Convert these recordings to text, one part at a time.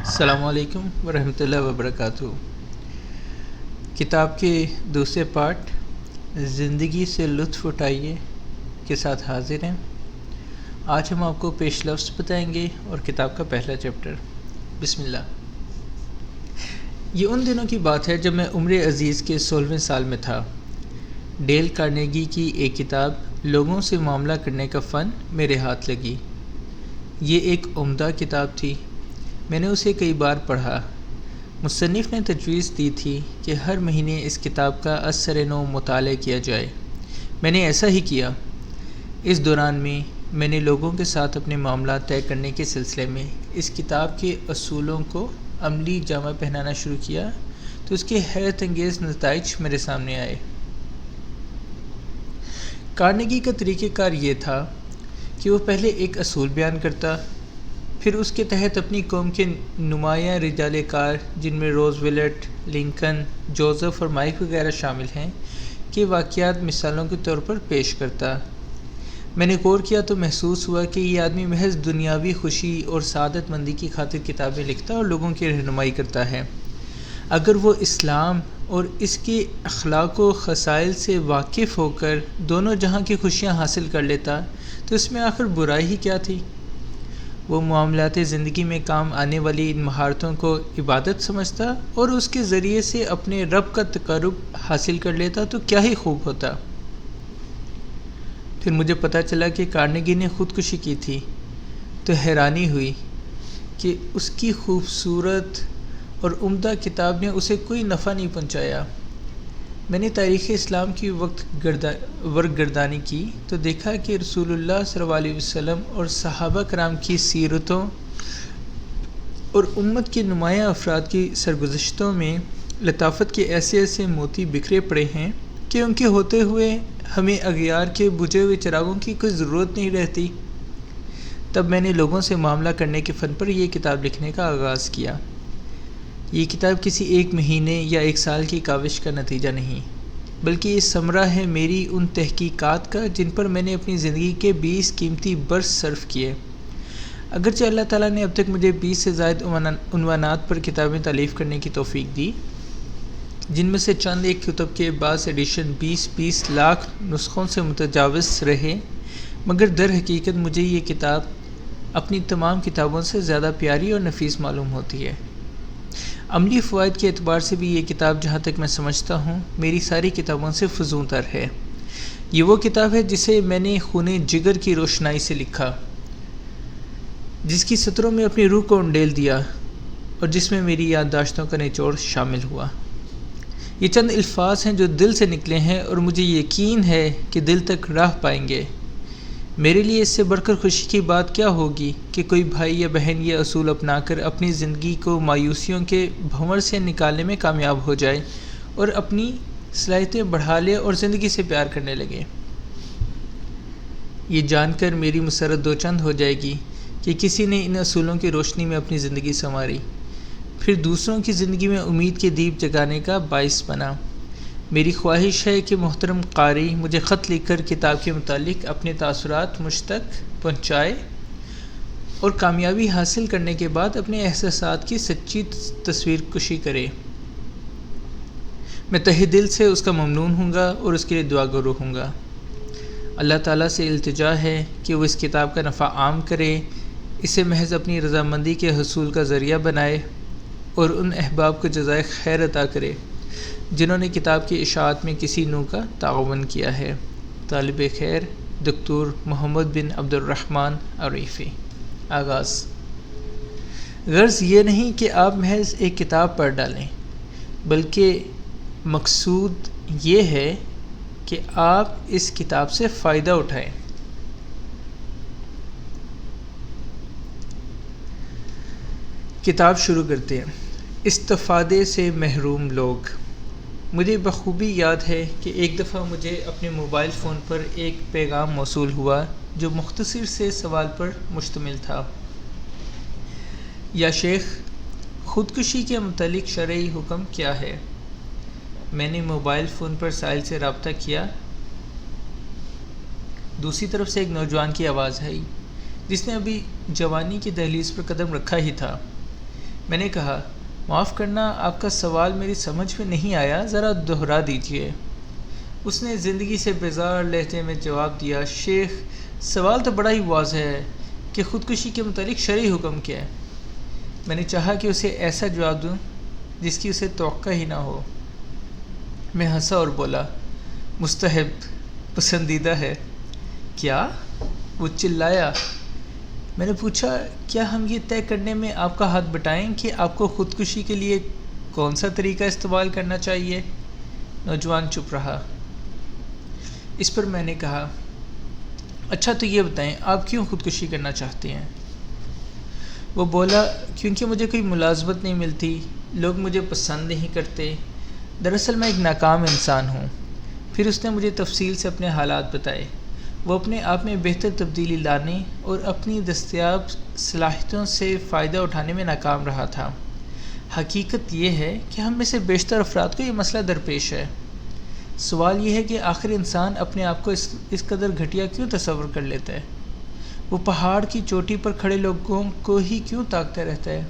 السلام علیکم ورحمۃ اللہ وبرکاتہ۔ کتاب کے دوسرے پارٹ زندگی سے لطف اٹھائیے کے ساتھ حاضر ہیں۔ آج ہم آپ کو پیش لفظ بتائیں گے اور کتاب کا پہلا چیپٹر۔ بسم اللہ۔ یہ ان دنوں کی بات ہے جب میں عمر عزیز کے 16ویں سال میں تھا۔ ڈیل کارنیگی کی ایک کتاب لوگوں سے معاملہ کرنے کا فن میرے ہاتھ لگی۔ یہ ایک عمدہ کتاب تھی۔ میں نے اسے کئی بار پڑھا۔ مصنف نے تجویز دی تھی کہ ہر مہینے اس کتاب کا از سر نو مطالعہ کیا جائے۔ میں نے ایسا ہی کیا۔ اس دوران میں نے لوگوں کے ساتھ اپنے معاملات طے کرنے کے سلسلے میں اس کتاب کے اصولوں کو عملی جامہ پہنانا شروع کیا تو اس کے حیرت انگیز نتائج میرے سامنے آئے۔ کارنیگی کا طریقہ کار یہ تھا کہ وہ پہلے ایک اصول بیان کرتا، پھر اس کے تحت اپنی قوم کے نمایاں رجال کار جن میں روز ویلٹ، لنکن، جوزف اور مائک وغیرہ شامل ہیں کے واقعات مثالوں کے طور پر پیش کرتا۔ میں نے غور کیا تو محسوس ہوا کہ یہ آدمی محض دنیاوی خوشی اور سعادت مندی کی خاطر کتابیں لکھتا اور لوگوں کی رہنمائی کرتا ہے۔ اگر وہ اسلام اور اس کے اخلاق و خصائل سے واقف ہو کر دونوں جہاں کی خوشیاں حاصل کر لیتا تو اس میں آخر برائی ہی کیا تھی؟ وہ معاملات زندگی میں کام آنے والی ان مہارتوں کو عبادت سمجھتا اور اس کے ذریعے سے اپنے رب کا تقرب حاصل کر لیتا تو کیا ہی خوب ہوتا۔ پھر مجھے پتہ چلا کہ کارنیگی نے خودکشی کی تھی تو حیرانی ہوئی کہ اس کی خوبصورت اور عمدہ کتاب نے اسے کوئی نفع نہیں پہنچایا۔ میں نے تاریخ اسلام کی ورق گردانی کی تو دیکھا کہ رسول اللہ صلی اللہ علیہ وسلم اور صحابہ کرام کی سیرتوں اور امت کے نمایاں افراد کی سرگزشتوں میں لطافت کے ایسے ایسے موتی بکھرے پڑے ہیں کہ ان کے ہوتے ہوئے ہمیں اغیار کے بجھے ہوئے چراغوں کی کوئی ضرورت نہیں رہتی۔ تب میں نے لوگوں سے معاملہ کرنے کے فن پر یہ کتاب لکھنے کا آغاز کیا۔ یہ کتاب کسی ایک مہینے یا ایک سال کی کاوش کا نتیجہ نہیں، بلکہ یہ ثمرہ ہے میری ان تحقیقات کا جن پر میں نے اپنی زندگی کے 20 قیمتی برس صرف کیے۔ اگرچہ اللہ تعالیٰ نے اب تک مجھے 20 سے زائد عنوانات پر کتابیں تالیف کرنے کی توفیق دی، جن میں سے چند ایک کتب کے بعض ایڈیشن 20 لاکھ نسخوں سے متجاوز رہے، مگر در حقیقت مجھے یہ کتاب اپنی تمام کتابوں سے زیادہ پیاری اور نفیس معلوم ہوتی ہے۔ عملی فوائد کے اعتبار سے بھی یہ کتاب جہاں تک میں سمجھتا ہوں میری ساری کتابوں سے فزوں تر ہے۔ یہ وہ کتاب ہے جسے میں نے خون جگر کی روشنائی سے لکھا، جس کی سطروں میں اپنی روح کو انڈیل دیا اور جس میں میری یادداشتوں کا نچوڑ شامل ہوا۔ یہ چند الفاظ ہیں جو دل سے نکلے ہیں اور مجھے یقین ہے کہ دل تک راہ پائیں گے۔ میرے لیے اس سے بڑھ کر خوشی کی بات کیا ہوگی کہ کوئی بھائی یا بہن یہ اصول اپنا کر اپنی زندگی کو مایوسیوں کے بھنور سے نکالنے میں کامیاب ہو جائے اور اپنی صلاحیتیں بڑھا لے اور زندگی سے پیار کرنے لگے۔ یہ جان کر میری مسرت دو چند ہو جائے گی کہ کسی نے ان اصولوں کی روشنی میں اپنی زندگی سنواری، پھر دوسروں کی زندگی میں امید کے دیپ جگانے کا باعث بنا۔ میری خواہش ہے کہ محترم قاری مجھے خط لکھ کر کتاب کے متعلق اپنے تاثرات مجھ تک پہنچائے اور کامیابی حاصل کرنے کے بعد اپنے احساسات کی سچی تصویر کشی کرے۔ میں تہہ دل سے اس کا ممنون ہوں گا اور اس کے لیے دعا گو ہوں گا۔ اللہ تعالیٰ سے التجا ہے کہ وہ اس کتاب کا نفع عام کرے، اسے محض اپنی رضامندی کے حصول کا ذریعہ بنائے اور ان احباب کو جزائے خیر عطا کرے جنہوں نے کتاب کی اشاعت میں کسی نوع کا تعاون کیا ہے۔ طالب خیر دکتور محمد بن عبد الرحمن عریفی۔ آغاز۔ غرض یہ نہیں کہ آپ محض ایک کتاب پڑھ ڈالیں، بلکہ مقصود یہ ہے کہ آپ اس کتاب سے فائدہ اٹھائیں۔ کتاب شروع کرتے ہیں۔ استفادے سے محروم لوگ۔ مجھے بخوبی یاد ہے کہ ایک دفعہ مجھے اپنے موبائل فون پر ایک پیغام موصول ہوا جو مختصر سے سوال پر مشتمل تھا: یا شیخ، خودکشی کے متعلق شرعی حکم کیا ہے؟ میں نے موبائل فون پر سائل سے رابطہ کیا۔ دوسری طرف سے ایک نوجوان کی آواز آئی جس نے ابھی جوانی کی دہلیز پر قدم رکھا ہی تھا۔ میں نے کہا، معاف کرنا، آپ کا سوال میری سمجھ میں نہیں آیا، ذرا دہرا دیجیے۔ اس نے زندگی سے بیزار لہجے میں جواب دیا، شیخ، سوال تو بڑا ہی واضح ہے کہ خودکشی کے متعلق شرعی حکم کیا ہے۔ میں نے چاہا کہ اسے ایسا جواب دوں جس کی اسے توقع ہی نہ ہو۔ میں ہنسا اور بولا، مستحب، پسندیدہ ہے۔ کیا؟ وہ چلایا۔ میں نے پوچھا، کیا ہم یہ طے کرنے میں آپ کا ہاتھ بٹائیں کہ آپ کو خودکشی کے لیے کون سا طریقہ استعمال کرنا چاہیے؟ نوجوان چپ رہا۔ اس پر میں نے کہا، اچھا تو یہ بتائیں، آپ کیوں خودکشی کرنا چاہتے ہیں؟ وہ بولا، کیونکہ مجھے کوئی ملازمت نہیں ملتی، لوگ مجھے پسند نہیں کرتے، دراصل میں ایک ناکام انسان ہوں۔ پھر اس نے مجھے تفصیل سے اپنے حالات بتائے۔ وہ اپنے آپ میں بہتر تبدیلی لانے اور اپنی دستیاب صلاحیتوں سے فائدہ اٹھانے میں ناکام رہا تھا۔ حقیقت یہ ہے کہ ہم میں سے بیشتر افراد کو یہ مسئلہ درپیش ہے۔ سوال یہ ہے کہ آخر انسان اپنے آپ کو اس قدر گھٹیا کیوں تصور کر لیتا ہے؟ وہ پہاڑ کی چوٹی پر کھڑے لوگوں کو ہی کیوں تاکتا رہتا ہے؟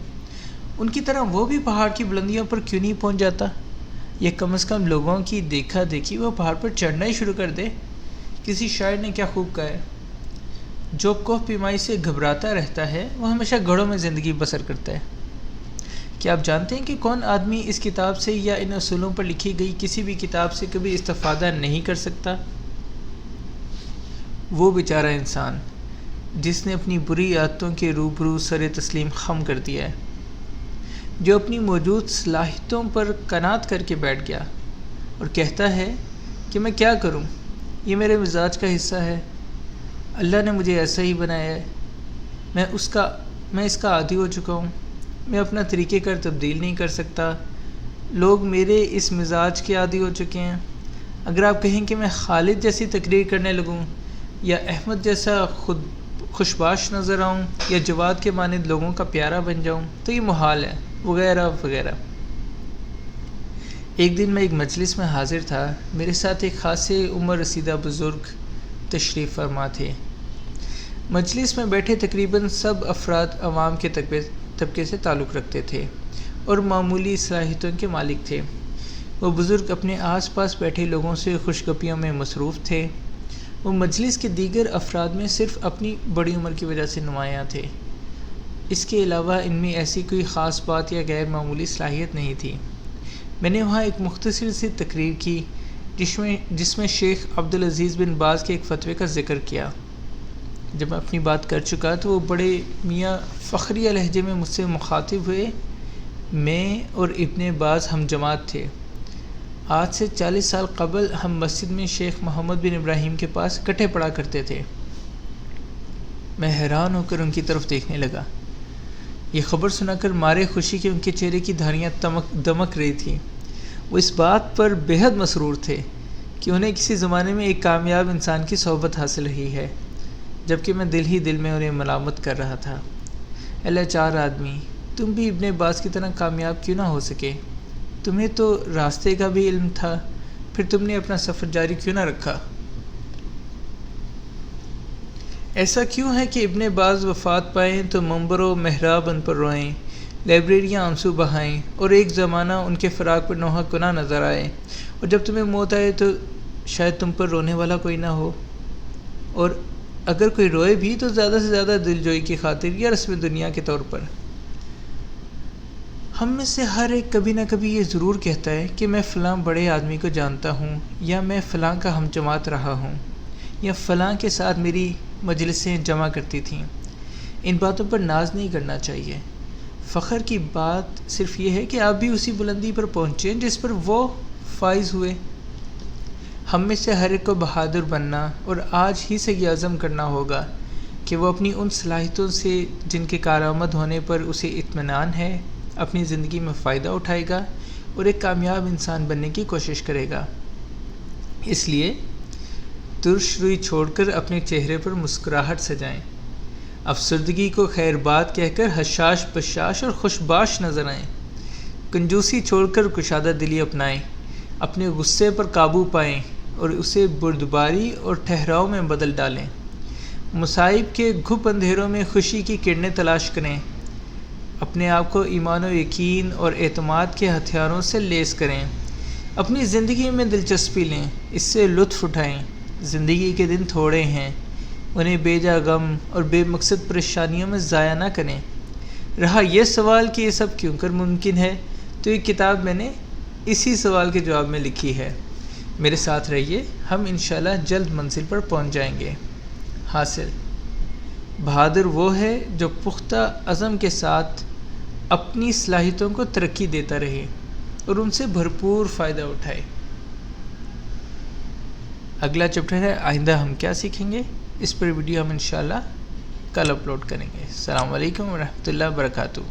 ان کی طرح وہ بھی پہاڑ کی بلندیوں پر کیوں نہیں پہنچ جاتا؟ یا کم از کم لوگوں کی دیکھا دیکھی وہ پہاڑ پر چڑھنا ہی شروع کر دے۔ کسی شاعر نے کیا خوب کہا ہے، جو کوہ پیمائی سے گھبراتا رہتا ہے وہ ہمیشہ گڑھوں میں زندگی بسر کرتا ہے۔ کیا آپ جانتے ہیں کہ کون آدمی اس کتاب سے یا ان اصولوں پر لکھی گئی کسی بھی کتاب سے کبھی استفادہ نہیں کر سکتا؟ وہ بیچارہ انسان جس نے اپنی بری عادتوں کے روبرو سر تسلیم خم کر دیا ہے، جو اپنی موجود صلاحیتوں پر قناعت کر کے بیٹھ گیا اور کہتا ہے کہ میں کیا کروں، یہ میرے مزاج کا حصہ ہے، اللہ نے مجھے ایسا ہی بنایا ہے، میں اس کا عادی ہو چکا ہوں، میں اپنا طریقہ کار تبدیل نہیں کر سکتا، لوگ میرے اس مزاج کے عادی ہو چکے ہیں۔ اگر آپ کہیں کہ میں خالد جیسی تقریر کرنے لگوں یا احمد جیسا خوشباش نظر آؤں یا جواد کے مانند لوگوں کا پیارا بن جاؤں تو یہ محال ہے، وغیرہ وغیرہ۔ ایک دن میں ایک مجلس میں حاضر تھا، میرے ساتھ ایک خاصے عمر رسیدہ بزرگ تشریف فرما تھے۔ مجلس میں بیٹھے تقریباً سب افراد عوام کے طبقے سے تعلق رکھتے تھے اور معمولی صلاحیتوں کے مالک تھے۔ وہ بزرگ اپنے آس پاس بیٹھے لوگوں سے خوشگپیوں میں مصروف تھے۔ وہ مجلس کے دیگر افراد میں صرف اپنی بڑی عمر کی وجہ سے نمایاں تھے، اس کے علاوہ ان میں ایسی کوئی خاص بات یا غیر معمولی صلاحیت نہیں تھی۔ میں نے وہاں ایک مختصر سی تقریر کی جس میں شیخ عبدالعزیز بن باز کے ایک فتوے کا ذکر کیا۔ جب میں اپنی بات کر چکا تو وہ بڑے میاں فخریہ لہجے میں مجھ سے مخاطب ہوئے۔ میں اور ابن باز ہم جماعت تھے۔ آج سے 40 سال قبل ہم مسجد میں شیخ محمد بن ابراہیم کے پاس اکٹھے پڑھا کرتے تھے۔ میں حیران ہو کر ان کی طرف دیکھنے لگا۔ یہ خبر سنا کر مارے خوشی کے ان کے چہرے کی دھاریاں دمک رہی تھیں۔ وہ اس بات پر بے حد مسرور تھے کہ انہیں کسی زمانے میں ایک کامیاب انسان کی صحبت حاصل رہی ہے، جبکہ میں دل ہی دل میں انہیں ملامت کر رہا تھا۔ اے لاچار آدمی، تم بھی ابن باز کی طرح کامیاب کیوں نہ ہو سکے؟ تمہیں تو راستے کا بھی علم تھا، پھر تم نے اپنا سفر جاری کیوں نہ رکھا؟ ایسا کیوں ہے کہ ابن باز وفات پائیں تو منبر و محراب ان پر روئیں، لائبریریاں آنسو بہائیں اور ایک زمانہ ان کے فراق پر نوحہ کناں نظر آئے، اور جب تمہیں موت آئے تو شاید تم پر رونے والا کوئی نہ ہو، اور اگر کوئی روئے بھی تو زیادہ سے زیادہ دلجوئی کی خاطر یا رسم دنیا کے طور پر۔ ہم میں سے ہر ایک کبھی نہ کبھی یہ ضرور کہتا ہے کہ میں فلاں بڑے آدمی کو جانتا ہوں، یا میں فلاں کا ہم جماعت رہا ہوں، یا فلاں کے ساتھ میری مجلسیں جمع کرتی تھیں۔ ان باتوں پر ناز نہیں کرنا چاہیے۔ فخر کی بات صرف یہ ہے کہ آپ بھی اسی بلندی پر پہنچیں جس پر وہ فائز ہوئے۔ ہم میں سے ہر ایک کو بہادر بننا اور آج ہی سے یہ عزم کرنا ہوگا کہ وہ اپنی ان صلاحیتوں سے جن کے کارآمد ہونے پر اسے اطمینان ہے اپنی زندگی میں فائدہ اٹھائے گا اور ایک کامیاب انسان بننے کی کوشش کرے گا۔ اس لیے ترش روئی چھوڑ کر اپنے چہرے پر مسکراہٹ سجائیں، افسردگی کو خیر بات کہہ کر حشاش بشاش اور خوشباش نظر آئیں، کنجوسی چھوڑ کر کشادہ دلی اپنائیں، اپنے غصے پر قابو پائیں اور اسے بردباری اور ٹھہراؤ میں بدل ڈالیں، مصائب کے گھپ اندھیروں میں خوشی کی کرنیں تلاش کریں، اپنے آپ کو ایمان و یقین اور اعتماد کے ہتھیاروں سے لیس کریں، اپنی زندگی میں دلچسپی لیں، اس سے لطف اٹھائیں۔ زندگی کے دن تھوڑے ہیں، انہیں بے جا غم اور بے مقصد پریشانیوں میں ضائع نہ کریں۔ رہا یہ سوال کہ یہ سب کیوں کر ممکن ہے، تو یہ کتاب میں نے اسی سوال کے جواب میں لکھی ہے۔ میرے ساتھ رہیے، ہم انشاءاللہ جلد منزل پر پہنچ جائیں گے۔ حاصل: بہادر وہ ہے جو پختہ عزم کے ساتھ اپنی صلاحیتوں کو ترقی دیتا رہے اور ان سے بھرپور فائدہ اٹھائے۔ اگلا چیپٹر ہے آئندہ ہم کیا سیکھیں گے، اس پر ویڈیو ہم انشاءاللہ کل اپلوڈ کریں گے۔ السلام علیکم ورحمۃ اللہ وبرکاتہ۔